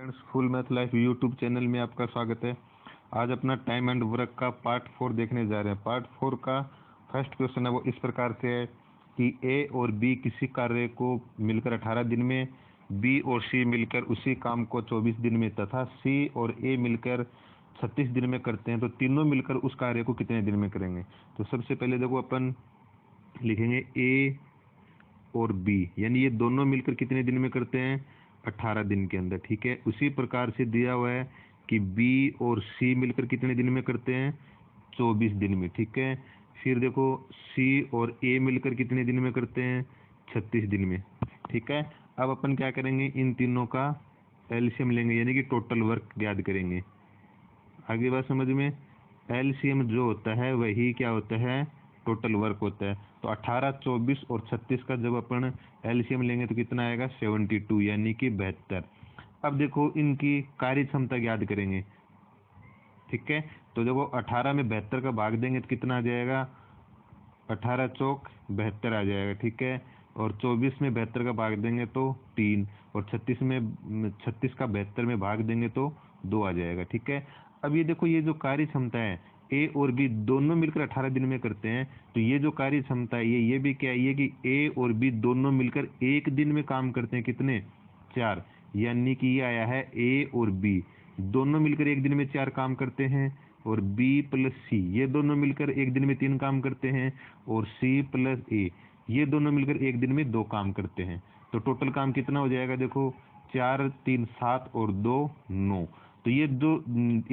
Friends, full math life YouTube channel में आपका स्वागत है। आज अपना टाइम एंड वर्क का पार्ट 4 देखने जा रहे हैं। पार्ट 4 का फर्स्ट क्वेश्चन है वो इस प्रकार से है कि ए और बी किसी कार्य को मिलकर 18 दिन में, बी और सी मिलकर उसी काम को 24 दिन में तथा सी और ए मिलकर 36 दिन में करते हैं, तो तीनों मिलकर उस कार्य को कितने दिन में करेंगे। तो सबसे पहले देखो अपन लिखेंगे ए और बी, यानी ये दोनों मिलकर कितने दिन में करते हैं, 18 दिन के अंदर। ठीक है, उसी प्रकार से दिया हुआ है कि बी और सी मिलकर कितने दिन में करते हैं, 24 दिन में। ठीक है, फिर देखो सी और ए मिलकर कितने दिन में करते हैं, 36 दिन में। ठीक है, अब अपन क्या करेंगे, इन तीनों का एलसीएम लेंगे, यानी कि टोटल वर्क ज्ञात करेंगे। आगे बात समझ में, एलसीएम जो होता है वही क्या होता है, टोटल वर्क होता है। तो 18, 24 और 36 का जब अपन एलसीएम लेंगे तो कितना आएगा, 72, यानी कि 72। अब देखो इनकी कार्य क्षमता ज्ञात करेंगे। ठीक है, तो देखो 18 में 72 का भाग देंगे तो कितना आ जाएगा, 18 चौक 72 आ जाएगा। ठीक है, और 24 में 72 का भाग देंगे तो 3, और 36 का 72 में भाग देंगे तो 2 आ जाएगा। ठीक है, अब ये देखो ये जो कार्य क्षमता है, ए और बी दोनों मिलकर 18 दिन में करते हैं, तो ये जो कार्य क्षमता है ये भी क्या है, ये कि ए और बी दोनों मिलकर एक दिन में काम करते हैं, कितने, 4। यानी कि ये आया है ए और बी दोनों मिलकर एक दिन में 4 काम करते हैं, और बी प्लस सी ये दोनों मिलकर एक दिन में 3 काम करते हैं, और सी प्लस ए ये दोनों मिलकर एक दिन में 2 काम करते हैं। तो टोटल काम कितना हो जाएगा, देखो 4, 3, 7 और 2, 9। तो ये जो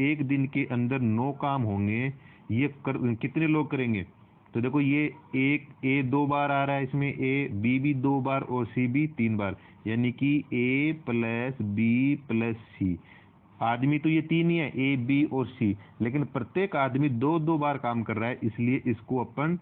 एक दिन के अंदर 9 काम होंगे, ये कितने लोग करेंगे। तो देखो ये एक ए 2 बार आ रहा है इसमें, ए बी भी 2 बार और सी भी 3 बार, यानी कि ए प्लस बी प्लस सी। आदमी तो ये 3 ही है, ए बी और सी, लेकिन प्रत्येक आदमी 2-2 बार काम कर रहा है, इसलिए इसको अपन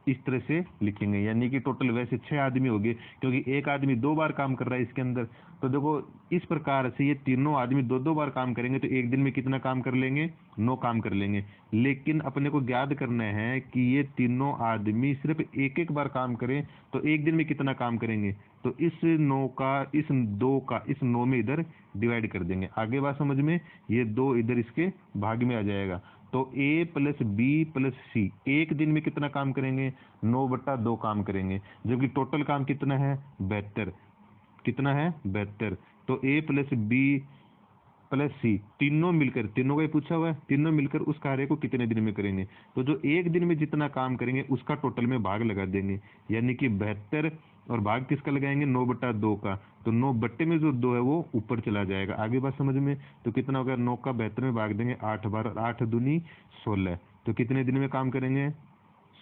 इस तरह से लिखेंगे। यानी कि टोटल वैसे 6 आदमी हो गए, क्योंकि एक आदमी 2 बार काम कर रहा है इसके अंदर। तो देखो इस प्रकार से ये तीनों आदमी 2-2 बार काम करेंगे, तो एक दिन में कितना काम कर लेंगे, 9 काम कर लेंगे। लेकिन अपने को ज्ञात करना है कि ये तीनों आदमी सिर्फ एक बार काम करें तो एक दिन में कितना काम करेंगे। तो इस 9 का इस 2 का इस 9 में इधर डिवाइड कर देंगे। आगे बात समझ में, ये 2 इधर इसके भाग में आ जाएगा। तो ए प्लस बी प्लस सी एक दिन में कितना काम करेंगे, 9/2 काम करेंगे, जबकि टोटल काम कितना है, 72। कितना है, 72। तो ए प्लस बी प्लस सी तीनों मिलकर, तीनों का ही पूछा हुआ है, तीनों मिलकर उस कार्य को कितने दिन में करेंगे। तो जो एक दिन में जितना काम करेंगे उसका टोटल में भाग लगा देंगे, यानी कि 72, और भाग किसका लगाएंगे, 9/2 का। तो 9 बट्टे में जो 2 है वो ऊपर चला जाएगा। आगे बात समझ में, तो कितना होगा, 9 का 72 में भाग देंगे 8 बार, 8 दूनी 16। तो कितने दिन में काम करेंगे,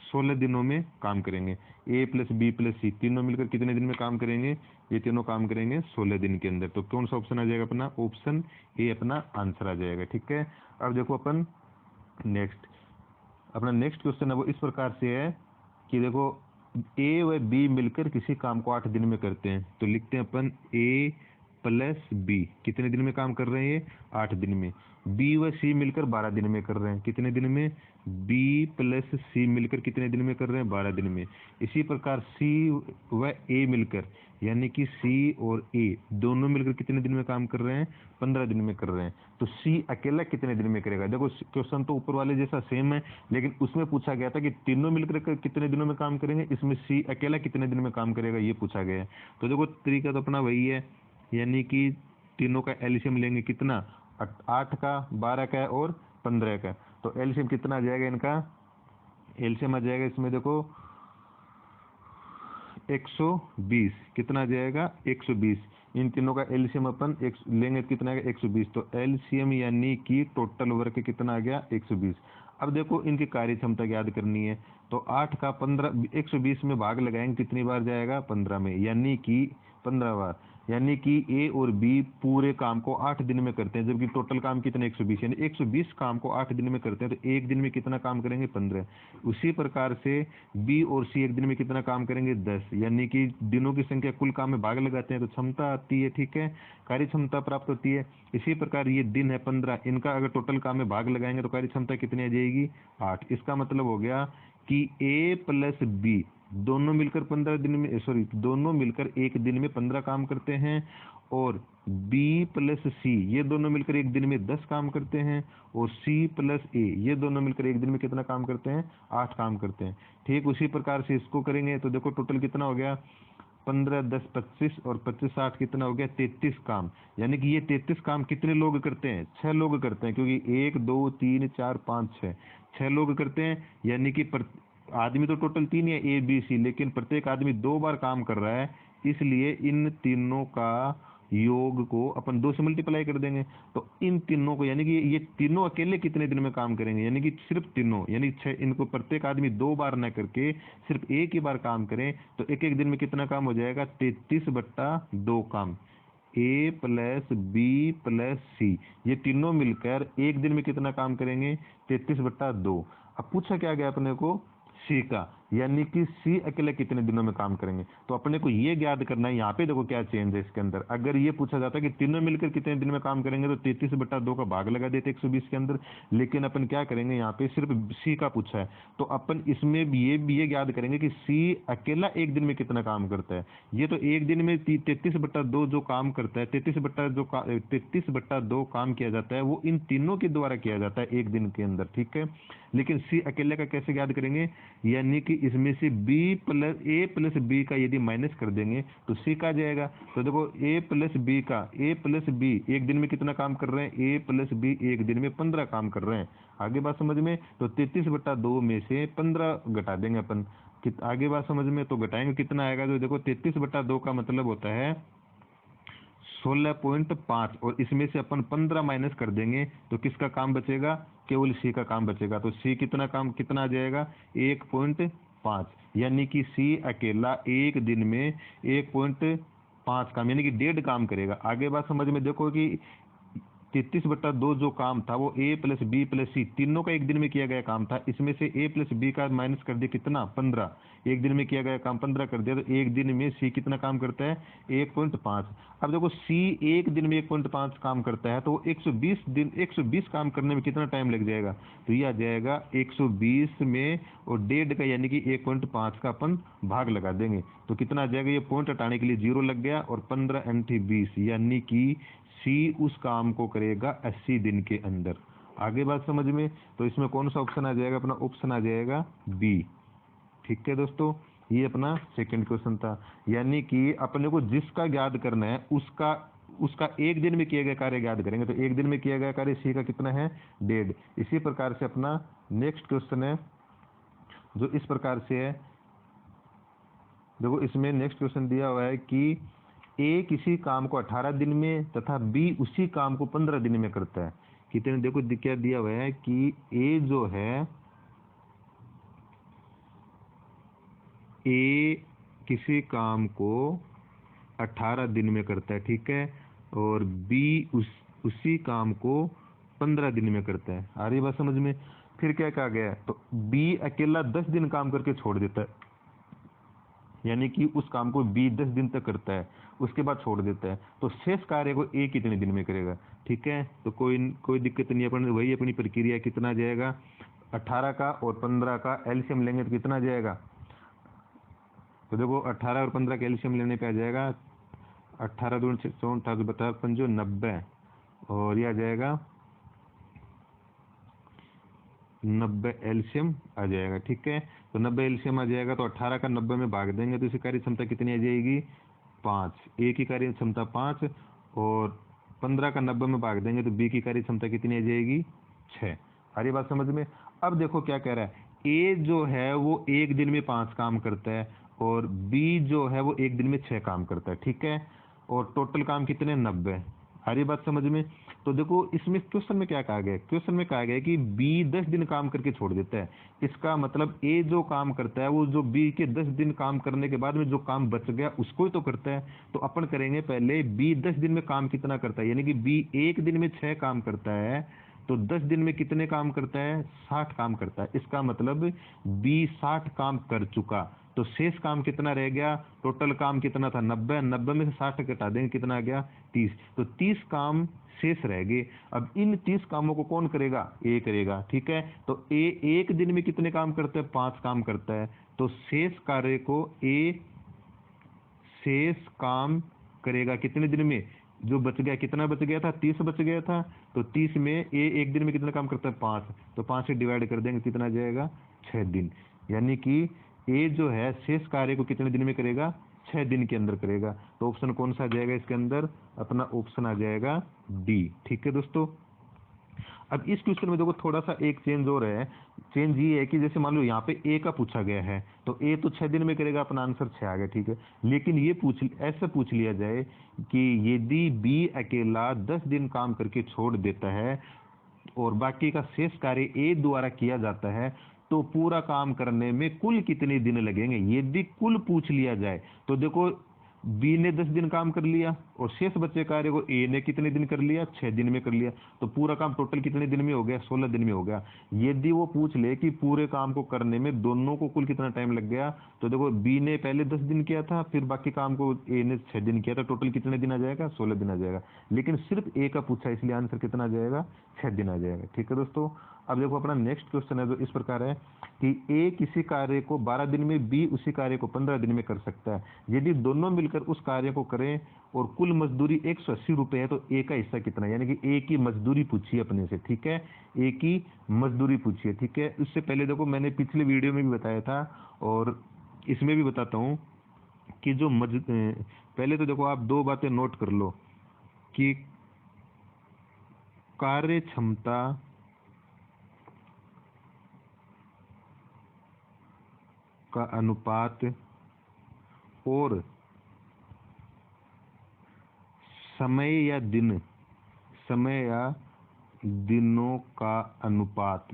16 दिनों में काम करेंगे। ए प्लस बी प्लस सी तीनों मिलकर कितने दिन में काम करेंगे, ये तीनों काम करेंगे 16 दिन के अंदर। तो कौन सा ऑप्शन आ जाएगा अपना, ऑप्शन ए अपना आंसर आ जाएगा। ठीक है, अब देखो अपन अपना नेक्स्ट क्वेश्चन है वो इस प्रकार से है कि देखो ए व बी मिलकर किसी काम को 8 दिन में करते हैं, तो लिखते हैं अपन ए प्लस बी कितने दिन में काम कर रहे हैं, 8 दिन में। बी व सी मिलकर 12 दिन में कर रहे हैं, कितने दिन में, बी प्लस सी मिलकर कितने दिन में कर रहे हैं, 12 दिन में। इसी प्रकार सी व ए मिलकर, यानी कि सी और ए दोनों मिलकर कितने दिन में काम कर रहे हैं, 15 दिन में कर रहे हैं। तो सी अकेला कितने दिन में करेगा। देखो क्वेश्चन तो ऊपर वाले जैसा सेम है, लेकिन उसमें पूछा गया था कि तीनों मिलकर कितने दिनों में काम करेंगे, इसमें सी अकेला कितने दिन में काम करेगा ये पूछा गया है। तो देखो तरीका तो अपना वही है, यानी कि तीनों का एलसीएम लेंगे, कितना, 8 का, 12 का और 15 का। तो एलसीएम कितना आ जाएगा, इनका एलसीएम आ जाएगा इसमें देखो 120। कितना आ जाएगा, 120। इन तीनों का एलसीएम अपन लेंगे तो कितना आएगा, 120। तो एलसीएम यानी कि टोटल वर्क कितना आ गया, 120। अब देखो इनकी कार्य क्षमता याद करनी है, तो 8 का 15 120 में भाग लगाएंगे कितनी बार जाएगा, 15 में, यानी कि 15 बार। यानी कि ए और बी पूरे काम को 8 दिन में करते हैं, जबकि टोटल काम कितने, 120, यानी 120 काम को 8 दिन में करते हैं, तो एक दिन में कितना काम करेंगे, 15। उसी प्रकार से बी और सी एक दिन में कितना काम करेंगे, 10, यानी कि दिनों की संख्या कुल काम में भाग लगाते हैं तो क्षमता आती है। ठीक है, कार्य क्षमता प्राप्त होती है। इसी प्रकार ये दिन है 15, इनका अगर टोटल काम में भाग लगाएंगे तो कार्य क्षमता कितनी आ जाएगी, 8। इसका मतलब हो गया कि ए प्लस बी दोनों मिलकर 15 दिन में, सॉरी, दोनों मिलकर एक दिन में 15 काम करते हैं। और B प्लस सी ये दोनों मिलकर एक दिन में 10 काम करते हैं। और C प्लस ए ये दोनों मिलकर एक दिन में कितना काम करते हैं? 8 काम करते हैं। ठीक उसी प्रकार से इसको करेंगे तो देखो टोटल कितना हो गया, 15 10 25 और 25 8 कितना हो गया, 33 काम। यानी कि ये 33 काम कितने लोग करते हैं? 6 लोग करते हैं, क्योंकि 1 2 3 4 5 6 लोग करते हैं। यानी कि आदमी तो टोटल 3 है, ABC, लेकिन प्रत्येक आदमी 2 बार काम कर रहा है, इसलिए इन तीनों का योग को अपन 2 से मल्टीप्लाई कर देंगे। तो इन तीनों को, यानी कि ये तीनों अकेले कितने दिन में काम करेंगे, यानी कि सिर्फ तीनों, यानी 6, इनको प्रत्येक आदमी 2 बार न करके सिर्फ एक ही बार काम करें तो एक एक दिन में कितना काम हो जाएगा? 33/2 काम। A plus B plus C ये तीनों मिलकर एक दिन में कितना काम करेंगे? 33/2। अब पूछा क्या गया अपने को? C का, यानी कि C अकेले कितने दिनों में काम करेंगे। तो अपने को ये याद करना है, यहाँ पे देखो क्या चेंज है इसके अंदर। अगर ये पूछा जाता कि तीनों मिलकर कितने दिन में काम करेंगे तो 33/2 का भाग लगा देते 120 के अंदर। लेकिन अपन क्या करेंगे, यहाँ पे सिर्फ C का पूछा है, तो अपन इसमें भी ये याद करेंगे कि C अकेला एक दिन में कितना काम करता है। ये तो एक दिन में 33/2 जो काम करता है, 33/2 काम किया जाता है, वो इन तीनों के द्वारा किया जाता है एक दिन के अंदर। ठीक है, लेकिन C अकेले का कैसे याद करेंगे? यानी कि इसमें से A प्लस B का यदि माइनस कर देंगे तो C का आ जाएगा। तो देखो A प्लस B एक दिन में कितना काम कर रहे हैं? A प्लस B एक दिन में 15 काम कर रहे हैं। आगे बात समझ में? तो 33/2 में से 15 घटा देंगे अपन। आगे बात समझ में? तो घटाएंगे कितना आएगा? तो देखो 33/2 का मतलब होता है 16.5, और इसमें से अपन 15 माइनस कर देंगे तो किसका काम बचेगा? केवल C का काम बचेगा। तो C कितना आ जाएगा? 1.5। यानी कि C अकेला एक दिन में 1.5 काम, यानी कि 1.5 काम करेगा। आगे बात समझ में? देखो कि 33/2 जो काम था वो A plus B plus C तीनों का एक दिन में किया गया काम था। इसमें से A प्लस B का माइनस कर दिया कितना? 15। एक दिन में किया गया काम 15 कर दिया, तो एक दिन में C कितना काम करता है? 1.5। अब देखो C एक दिन में 1.5 काम करता है, तो 120 काम करने में कितना टाइम लग जाएगा? तो ये आ जाएगा 120 में और 1.5 का, यानी कि 1.5 का अपन भाग लगा देंगे तो कितना आ जाएगा? ये पॉइंट हटाने के लिए 0 लग गया, और 15 × 20, यानी कि C उस काम को करेगा 80 दिन के अंदर। आगे बात समझ में? तो इसमें कौन सा ऑप्शन आ जाएगा? अपना ऑप्शन आ जाएगा B। ठीक है दोस्तों, ये अपना सेकंड क्वेश्चन था। यानी कि अपने को जिसका याद करना है उसका एक दिन में किया गया कार्य याद करेंगे। तो एक दिन में किया गया कार्य C का कितना है? 1.5। इसी प्रकार से अपना नेक्स्ट क्वेश्चन है जो इस प्रकार से है। देखो इसमें नेक्स्ट क्वेश्चन दिया हुआ है कि A किसी काम को 18 दिन में तथा B उसी काम को 15 दिन में करता है। कितने, देखो क्या दिया हुआ है कि A जो है, A किसी काम को 18 दिन में करता है, ठीक है, और B उसी काम को 15 दिन में करता है। आ रही बात समझ में? फिर क्या कहा गया? तो B अकेला 10 दिन काम करके छोड़ देता है, यानी कि उस काम को B 10 दिन तक करता है, उसके बाद छोड़ देता है। तो शेष कार्य को A कितने दिन में करेगा? ठीक है, तो कोई दिक्कत नहीं है। अपन वही अपनी प्रक्रिया, कितना जाएगा? 18 का और 15 का एलसीएम लेंगे तो कितना जाएगा? तो देखो 18 और 15 का एलसीएम लेने पे आ जाएगा 18 दूनी 64 बता 5 90, और यह आ जाएगा 90 एलसीएम आ जाएगा। ठीक है, तो 90 एलसीएम आ जाएगा, तो 18 का 90 में भाग देंगे तो इसकी कार्य क्षमता कितनी आ जाएगी? 5। A की कार्य क्षमता 5, और 15 का 90 में भाग देंगे तो B की कार्य क्षमता कितनी आ जाएगी? 6। सारी बात समझ में? अब देखो क्या कह रहा है, A जो है वो एक दिन में 5 काम करता है, और B जो है वो एक दिन में 6 काम करता है। ठीक है, और टोटल काम कितने? 90। सारी बात समझ में? तो देखो इसमें क्वेश्चन में क्या कहा गया? क्वेश्चन में कहा गया कि B 10 दिन काम करके छोड़ देता है। इसका मतलब A जो काम करता है वो जो B के 10 दिन काम करने के बाद में जो काम बच गया उसको ही तो करता है। तो अपन करेंगे पहले B 10 दिन में काम कितना करता है, यानी कि B एक दिन में 6 काम करता है, तो 10 दिन में कितने काम करता है? 60 काम करता है। इसका मतलब B 60 काम कर चुका, तो शेष काम कितना रह गया? टोटल काम कितना था? 90। 90 में से 60 घटा देंगे, कितना आ गया? 30। तो 30 काम शेष रह गए। अब इन 30 कामों को कौन करेगा? ए करेगा, ठीक है। तो ए एक दिन में कितने काम करता है? 5 काम करता है। तो शेष कार्य को ए शेष काम करेगा कितने दिन में? जो बच गया, कितना बच गया था? 30 बच गया था। तो 30 में ए एक दिन में कितना काम करता है? 5। तो 5 से डिवाइड कर देंगे, कितना आ जाएगा? 6 दिन। यानी कि ए जो है शेष कार्य को कितने दिन में करेगा? 6 दिन के अंदर करेगा। तो ऑप्शन कौन सा आ जाएगा इसके अंदर? अपना ऑप्शन आ जाएगा डी, ठीक है दोस्तों। अब इस क्वेश्चन में देखो थोड़ा सा एक चेंज हो रहा है। चेंज ये है कि जैसे मान लो यहाँ पे ए का पूछा गया है, तो ए तो 6 दिन में करेगा, अपना आंसर 6 आ गया, ठीक है। लेकिन ये ऐसा पूछ लिया जाए कि यदि बी अकेला 10 दिन काम करके छोड़ देता है और बाकी का शेष कार्य ए द्वारा किया जाता है, तो पूरा काम करने में कुल कितने दिन लगेंगे? यदि कुल पूछ लिया जाए तो देखो बी ने 10 दिन काम कर लिया और शेष बचे कार्य को ए ने कितने दिन कर लिया? 6 दिन में कर लिया। तो पूरा काम टोटल कितने दिन में हो गया? 16 दिन में हो गया। यदि वो पूछ ले कि पूरे काम को करने में दोनों को कुल कितना टाइम लग गया, तो देखो बी ने पहले 10 दिन किया था, फिर बाकी काम को ए ने 6 दिन किया था, टोटल कितने दिन आ जाएगा? 16 दिन आ जाएगा। लेकिन सिर्फ ए का पूछा, इसलिए आंसर कितना आ जाएगा? 6 दिन आ जाएगा, ठीक है दोस्तों। अब देखो अपना नेक्स्ट क्वेश्चन है जो इस प्रकार है कि ए किसी कार्य को 12 दिन में, बी उसी कार्य को 15 दिन में कर सकता है। यदि दोनों मिलकर उस कार्य को करें और कुल मजदूरी 180 रुपए है, तो ए का हिस्सा कितना है? यानी कि ए की मजदूरी पूछिए अपने से, ठीक है। ए की मजदूरी पूछिए, ठीक है। इससे पहले देखो मैंने पिछले वीडियो में भी बताया था और इसमें भी बताता हूँ कि जो पहले तो देखो आप 2 बातें नोट कर लो कि कार्य क्षमता का अनुपात और समय या दिनों का अनुपात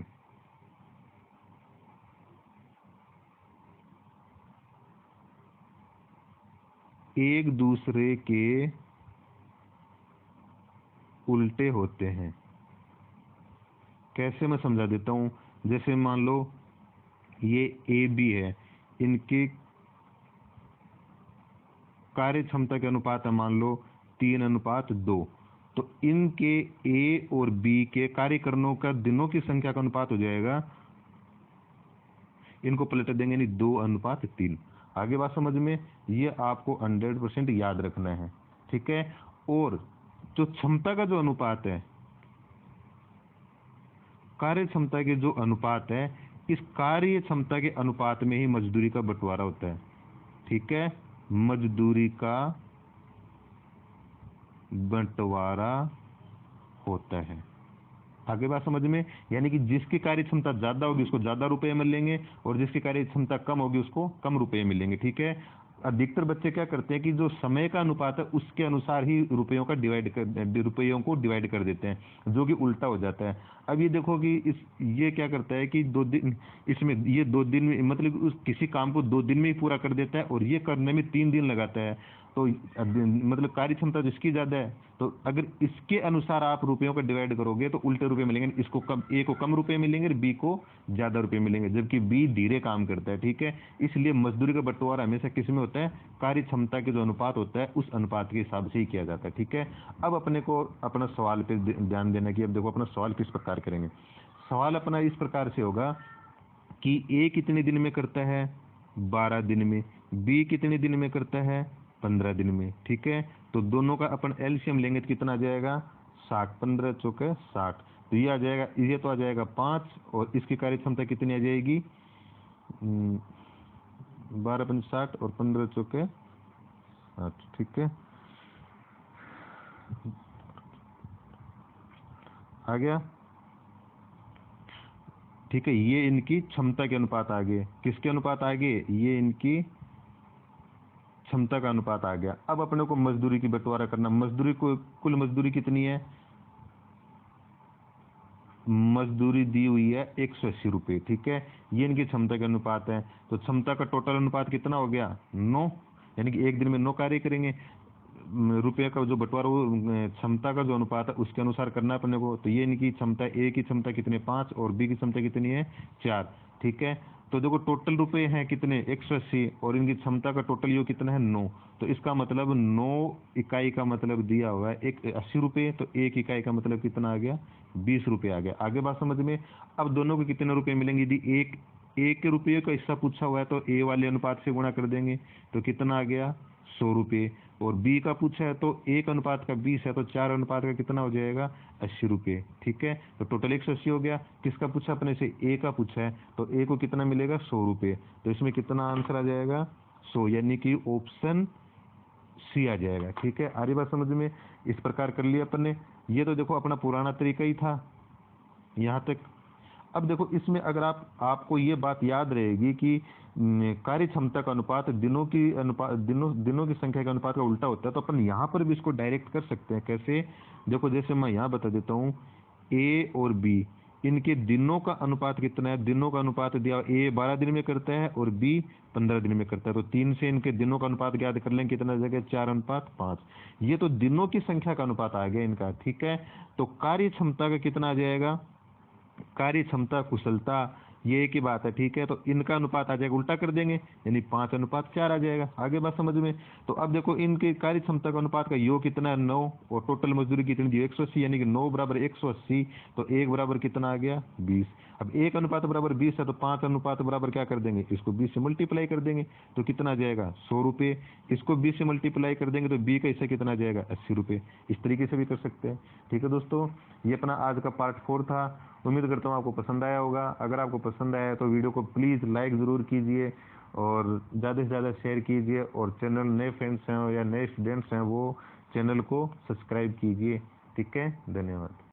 एक दूसरे के उल्टे होते हैं। कैसे? मैं समझा देता हूँ। जैसे मान लो ये ए बी है, इनकी कार्य क्षमता के अनुपात है मान लो 3:2। तो इनके ए और बी के कार्य करने का दिनों की संख्या का अनुपात हो जाएगा, इनको पलट देंगे नहीं, 2:3। आगे बात समझ में? ये आपको 100% याद रखना है, ठीक है। और जो क्षमता का जो अनुपात है, कार्य क्षमता के जो अनुपात है, इस कार्य क्षमता के अनुपात में ही मजदूरी का बंटवारा होता है, ठीक है। मजदूरी का बंटवारा होता है। आगे बात समझ में? यानी कि जिसकी कार्य क्षमता ज्यादा होगी उसको ज्यादा रुपए मिलेंगे और जिसकी कार्य क्षमता कम होगी उसको कम रुपए मिलेंगे, ठीक है। अधिकतर बच्चे क्या करते हैं कि जो समय का अनुपात है उसके अनुसार ही रुपयों को डिवाइड कर देते हैं, जो कि उल्टा हो जाता है। अब ये देखो कि ये क्या करता है कि 2 दिन, इसमें ये 2 दिन में, मतलब किसी काम को 2 दिन में ही पूरा कर देता है और ये करने में 3 दिन लगाता है। तो मतलब कार्य क्षमता जिसकी ज्यादा है, तो अगर इसके अनुसार आप रुपयों को डिवाइड करोगे तो उल्टे रुपए मिलेंगे। इसको कम, ए को कम रुपए मिलेंगे और बी को ज्यादा रुपए मिलेंगे, जबकि बी धीरे काम करता है, ठीक है। इसलिए मजदूरी का बंटवारा हमेशा किस में होता है? कार्य क्षमता के जो अनुपात होता है उस अनुपात के हिसाब से ही किया जाता है, ठीक है। अब अपने को अपना सवाल पे ध्यान देना कि अब देखो अपना सवाल किस प्रकार करेंगे। सवाल अपना इस प्रकार से होगा कि ए कितने दिन में करता है? 12 दिन में। बी कितने दिन में करता है? 15 दिन में, ठीक है। तो दोनों का अपन एलसीएम लेंगे तो कितना आ जाएगा? 60। 15 चौके 60, तो ये आ जाएगा, ये तो आ जाएगा 5 और इसकी कार्य क्षमता कितनी आ जाएगी? 12 पंच 60 और 15 चौके 60, ठीक है। आ गया, ठीक है। ये इनकी क्षमता के अनुपात आ गए। किसके अनुपात आ गए? ये इनकी क्षमता का अनुपात आ गया। अब अपने को मजदूरी की बंटवारा करना। मजदूरी को, कुल मजदूरी कितनी है? मजदूरी दी हुई है 180 रुपये, ठीक है। ये इनकी क्षमता के अनुपात है। तो क्षमता का टोटल अनुपात कितना हो गया? 9। यानी कि एक दिन में 9 कार्य करेंगे। रुपये का जो बंटवारा वो क्षमता का जो अनुपात है उसके अनुसार करना है अपने को। तो ये इनकी क्षमता, ए की क्षमता कितनी है? 5 और बी की क्षमता कितनी है? 4, ठीक है। तो देखो टोटल रुपए हैं कितने 180 और इनकी क्षमता का टोटल योग कितना है 9। तो इसका मतलब 9 इकाई का मतलब दिया हुआ है एक 80 रुपये, तो 1 इकाई का मतलब कितना आ गया 20 रुपये आ गया। आगे बात समझ में। अब दोनों को कितने रुपए मिलेंगे, यदि एक रुपये का हिस्सा पूछा हुआ है तो ए वाले अनुपात से गुणा कर देंगे तो कितना आ गया 100 रुपये, और बी का पूछा है तो 1:20 है तो 4 अनुपात का कितना हो जाएगा 80 रुपये। ठीक है, तो टोटल 180 हो गया। किसका पूछा अपने से ए का पूछा है तो ए को कितना मिलेगा 100 रुपये, तो इसमें कितना आंसर आ जाएगा 100, यानी कि ऑप्शन सी आ जाएगा। ठीक है, आरी बात समझ में। इस प्रकार कर लिया अपन ने। ये तो देखो अपना पुराना तरीका ही था यहाँ तक। अब देखो इसमें अगर आपको ये बात याद रहेगी कि कार्य क्षमता का अनुपात दिनों की संख्या के अनुपात का उल्टा होता है, तो अपन यहाँ पर भी इसको डायरेक्ट कर सकते हैं। कैसे, देखो जैसे मैं यहाँ बता देता हूँ, ए और बी इनके दिनों का अनुपात कितना है। दिनों का अनुपात दिया, ए 12 दिन में करता है और बी 15 दिन में करता है, तो 3 से इनके दिनों का अनुपात ज्ञात कर लेंगे, कितना जगह 4:5। ये तो दिनों की संख्या का अनुपात आ गया इनका। ठीक है, तो कार्य क्षमता का कितना आ जाएगा, कार्य क्षमता कुशलता ये एक ही बात है। ठीक है, तो इनका अनुपात आ जाएगा, उल्टा कर देंगे यानी 5:4 आ जाएगा। आगे बात समझ में। तो अब देखो इनके कार्य क्षमता का अनुपात का योग कितना है 9, और टोटल मजदूरी कितनी दी 180, यानी कि 9 बराबर 180, तो 1 बराबर कितना आ गया 20। अब 1 अनुपात बराबर 20 है तो 5 अनुपात बराबर क्या कर देंगे, इसको 20 से मल्टीप्लाई कर देंगे तो कितना आ जाएगा 100 रुपये। इसको 20 से मल्टीप्लाई कर देंगे तो बी का हिस्सा कितना आ जाएगा 80 रुपये। इस तरीके से भी कर सकते हैं। ठीक है दोस्तों, ये अपना आज का पार्ट 4 था। उम्मीद करता हूँ आपको पसंद आया होगा। अगर आपको पसंद आया तो वीडियो को प्लीज़ लाइक ज़रूर कीजिए और ज़्यादा से ज़्यादा शेयर कीजिए, और चैनल नए फ्रेंड्स हैं या नए स्टूडेंट्स हैं वो चैनल को सब्सक्राइब कीजिए। ठीक है, धन्यवाद।